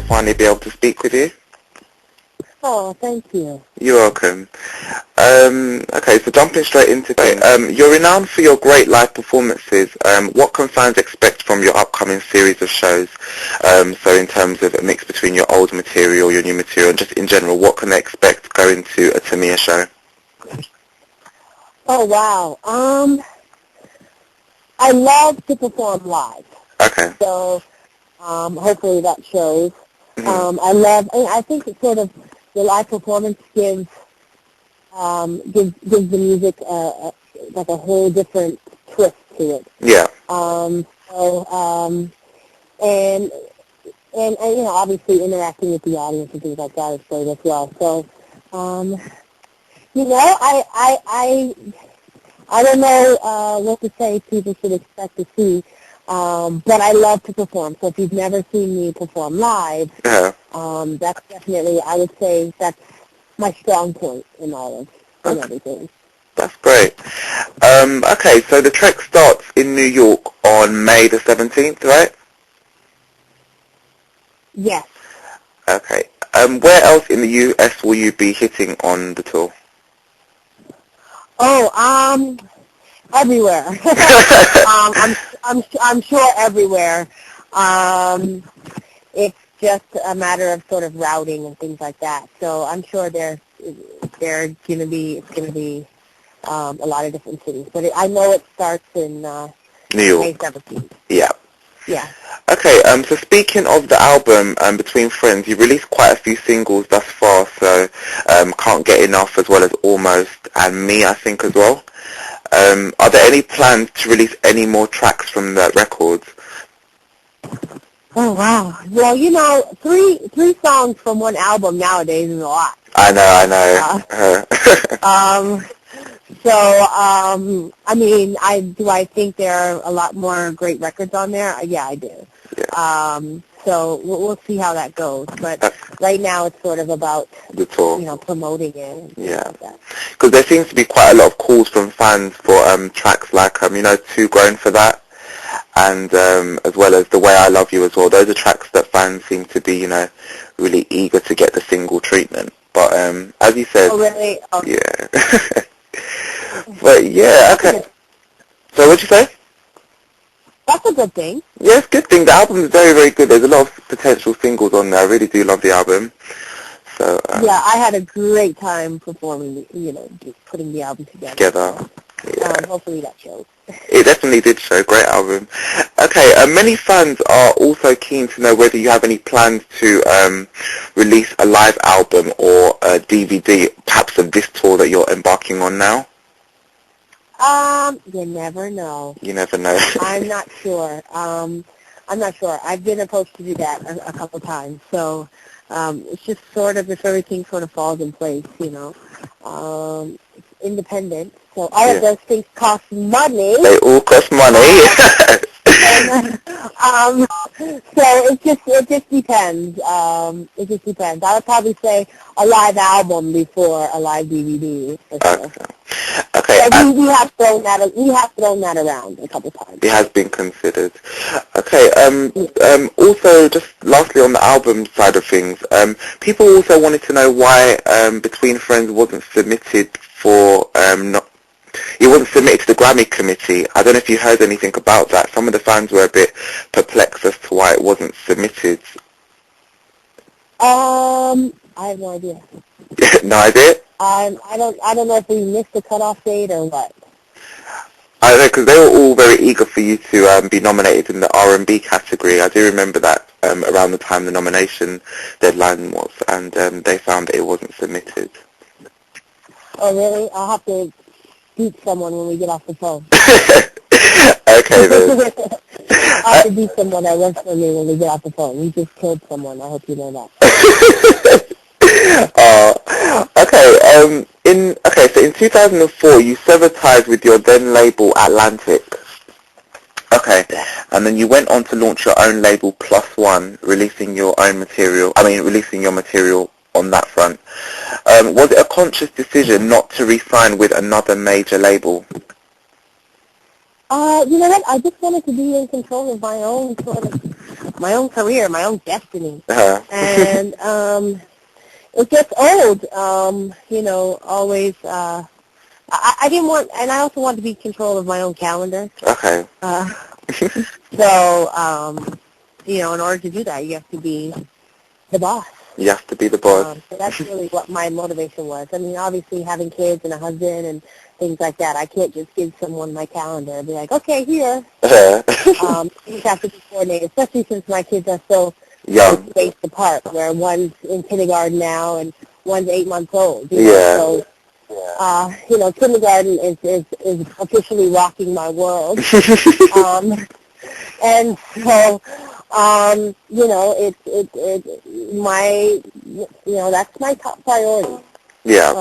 finally be able to speak with you. Oh, thank you. You're welcome. Okay, so jumping straight into things. You're renowned for your great live performances. What can fans expect from your upcoming series of shows? So in terms of a mix between your old material, your new material, and just in general, what can they expect going to a Tamia show? Oh, wow. I love to perform live. Okay. So hopefully that shows. Mm-hmm. I think it's sort of the live performance gives the music like a whole different twist to it. Yeah. And you know, obviously interacting with the audience and things like that is great as well. So, you know, I don't know what to say people should expect to see, but I love to perform. So if you've never seen me perform live, Yeah. that's definitely, I would say, that's my strong point in all of everything. That's great. Okay, so the trek starts in New York on May the 17th, right? Yes. Okay. Where else in the US will you be hitting on the tour? Oh, everywhere. I'm sure everywhere. It's just a matter of sort of routing and things like that. So I'm sure it's gonna be a lot of different cities. But I know it starts in New York. May 17th. Yeah. Yeah. Okay, so speaking of the album, Between Friends, you released quite a few singles thus far, so Can't Get Enough as well as Almost, and Me, I think, as well. Are there any plans to release any more tracks from that record? Oh, wow. Well, you know, three songs from one album nowadays is a lot. I know. So, I mean, do I think there are a lot more great records on there? Yeah, I do. Yeah. So we'll see how that goes. But right now it's sort of about the tour. You know, promoting it. Yeah. Because there seems to be quite a lot of calls from fans for tracks like, you know, Too Grown for That, and as well as The Way I Love You as well. Those are tracks that fans seem to be, you know, really eager to get the single treatment. But as you said... Oh, really? Oh. Yeah. But yeah, okay. So what'd you say? That's a good thing. Yeah, it's a good thing. The album is very, very good. There's a lot of potential singles on there. I really do love the album. So yeah, I had a great time performing, you know, just putting the album together. Yeah. Hopefully that shows. It definitely did show. Great album. Okay, many fans are also keen to know whether you have any plans to release a live album or a DVD, perhaps of this tour that you're embarking on now. You never know. You never know. I'm not sure. I'm not sure. I've been approached to do that a couple times. So it's just sort of, if everything sort of falls in place, you know. It's independent. So all of those things cost money. They all cost money. So it just depends. It just depends. I would probably say a live album before a live DVD. Okay. So we have thrown that around a couple times. It has been considered. Okay. Also, just lastly on the album side of things, people also wanted to know why Between Friends wasn't submitted for it wasn't submitted to the Grammy committee. I don't know if you heard anything about that. Some of the fans were a bit perplexed as to why it wasn't submitted. I have no idea. No idea? I don't know if we missed the cutoff date or what. I don't know, because they were all very eager for you to be nominated in the R&B category. I do remember that around the time the nomination deadline was, and they found that it wasn't submitted. Oh, really? I'll have to beat someone when we get off the phone. Okay, then. I'll have to beat someone that works for me when we get off the phone. We just killed someone. I hope you know that. Okay. So in 2004, you severed ties with your then label Atlantic. Okay, and then you went on to launch your own label Plus One, releasing your material on that front. Was it a conscious decision not to re-sign with another major label? You know what? I just wanted to be in control of my own sort of my own career, my own destiny. Uh-huh. And it gets old, always, I didn't want, and I also wanted to be in control of my own calendar. Okay. So, in order to do that, you have to be the boss. You have to be the boss. So that's really what my motivation was. I mean, obviously having kids and a husband and things like that, I can't just give someone my calendar and be like, okay, here. Things have to be coordinated, especially since my kids are still young, spaced apart, where one's in kindergarten now and one's 8 months old. Yeah. So, kindergarten is officially rocking my world. And so, that's my top priority. Yeah.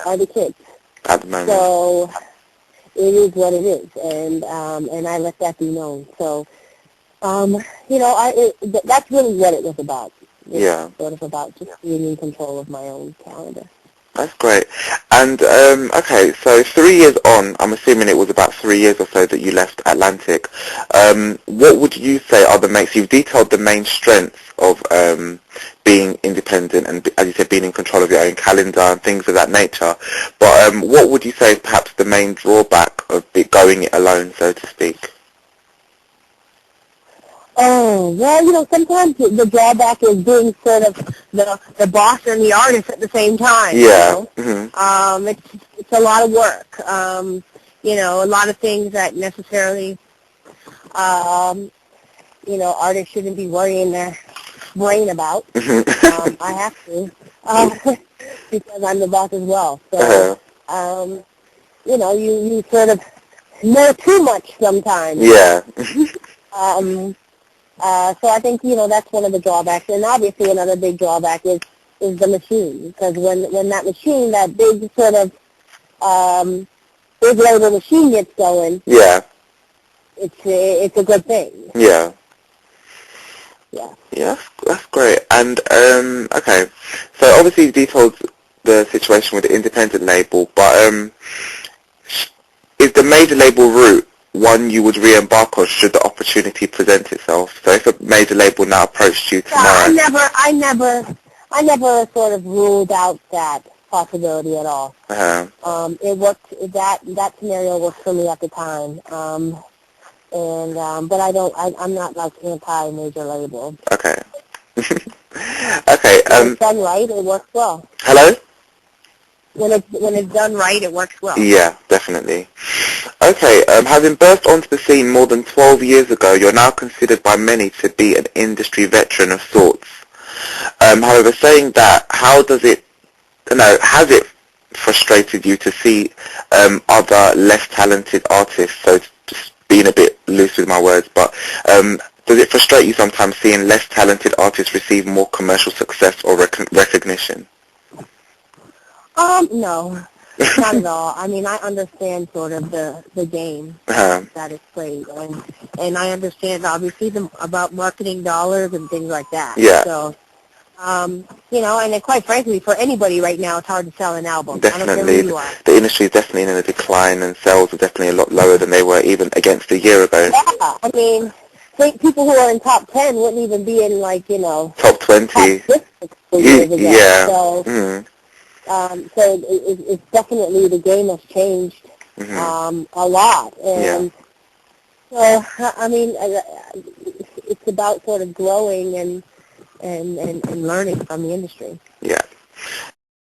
Are the kids. At the moment. So it is what it is, and I let that be known. So, that's really what it was about. It's sort of about just being in control of my own calendar. That's great. And, okay, so 3 years on, I'm assuming it was about 3 years or so that you left Atlantic. What would you say are you've detailed the main strengths of being independent and, as you said, being in control of your own calendar and things of that nature. But what would you say is perhaps the main drawback of going it alone, so to speak? Oh, well, sometimes the drawback is being sort of the boss and the artist at the same time. Yeah. It's a lot of work. A lot of things that necessarily, artists shouldn't be worrying their brain about. I have to, because I'm the boss as well. So, you sort of know too much sometimes. Yeah. So I think, that's one of the drawbacks. And obviously another big drawback is the machine. Because when that machine, that big sort of big label machine gets going, it's a good thing. Yeah. Yeah. Yeah, that's great. And, okay, so obviously you detailed the situation with the independent label, but is the major label route one you would re-embark on should the opportunity present itself? So if a major label now approached you tomorrow... I never sort of ruled out that possibility at all. It worked, that scenario worked for me at the time. But I'm not like anti-major label. Okay. Okay. When it's done right, it works well. Hello? When it's done right, it works well. Yeah, definitely. Okay, having burst onto the scene more than 12 years ago, you're now considered by many to be an industry veteran of sorts. However, saying that, has it frustrated you to see other less talented artists, so just being a bit loose with my words, but does it frustrate you sometimes seeing less talented artists receive more commercial success or recognition? No, not at all. I mean, I understand sort of the game that is played, and I understand obviously about marketing dollars and things like that. Yeah. So, and then quite frankly, for anybody right now, it's hard to sell an album. Definitely. I don't care who you are. The industry is definitely in a decline, and sales are definitely a lot lower than they were even against a year ago. Yeah, I mean, people who are in top 10 wouldn't even be in top 20. Top 6 years ago. Yeah. So, so it's definitely the game has changed a lot, and so I mean, it's about sort of growing and learning from the industry.